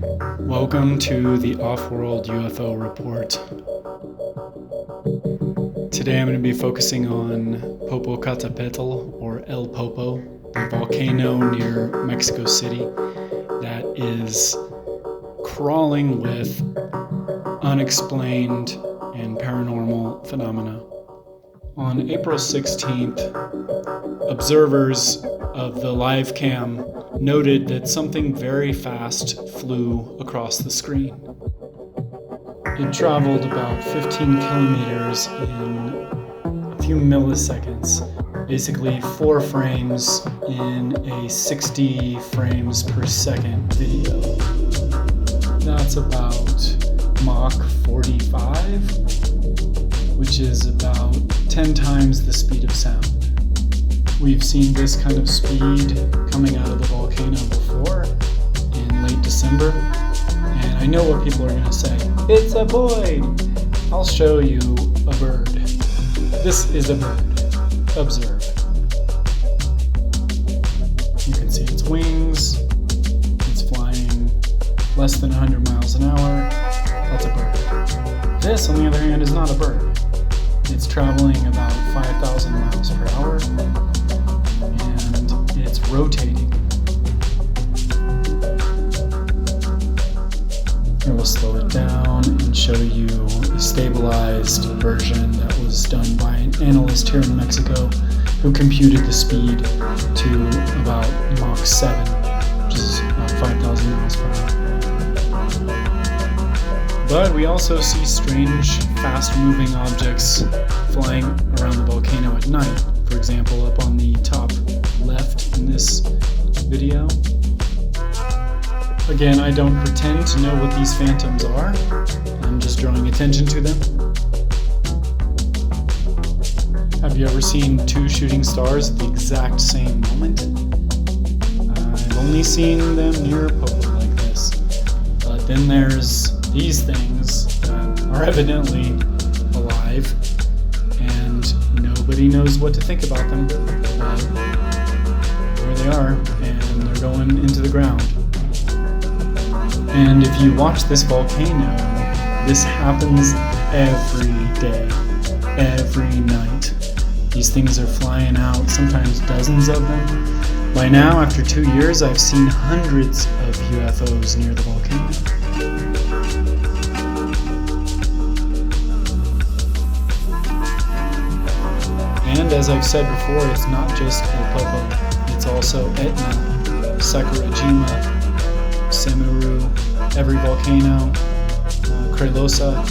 Welcome to the Off-World UFO Report. Today I'm going to be focusing on Popocatepetl, or El Popo, the volcano near Mexico City that is crawling with unexplained and paranormal phenomena. On April 16th, observers of the live cam noted that something very fast flew across the screen. It traveled about 15 kilometers in a few milliseconds, basically 4 frames in a 60 frames per second video. That's about Mach 45, which is about 10 times the speed of sound. We've seen this kind of speed coming out of the volcano before in late December, and I know what people are going to say. It's a void! I'll show you a bird. This is a bird. Observe. You can see its wings. It's flying less than 100 miles an hour. That's a bird. This, on the other hand, is not a bird. It's traveling about 5,000 miles per hour, and it's rotating. I will slow it down and show you a stabilized version that was done by an analyst here in Mexico who computed the speed to about Mach 7, which is about 5,000 miles per hour. But we also see strange, fast-moving objects flying around the volcano at night. For example, up on the top left in this video. Again, I don't pretend to know what these phantoms are. I'm just drawing attention to them. Have you ever seen 2 shooting stars at the exact same moment? I've only seen them near Popo like this. But then there's these things that are evidently alive, and nobody knows what to think about them. But there they are, and they're going into the ground. And if you watch this volcano, this happens every day, every night. These things are flying out, sometimes dozens of them. By now, after 2 years, I've seen hundreds of UFOs near the volcano. And as I've said before, it's not just El Popo, it's also Etna, Sakurajima, Semiru, every volcano, Crelosa.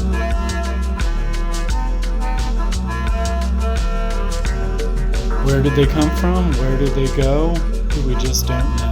Where did they come from? Where did they go? We just don't know.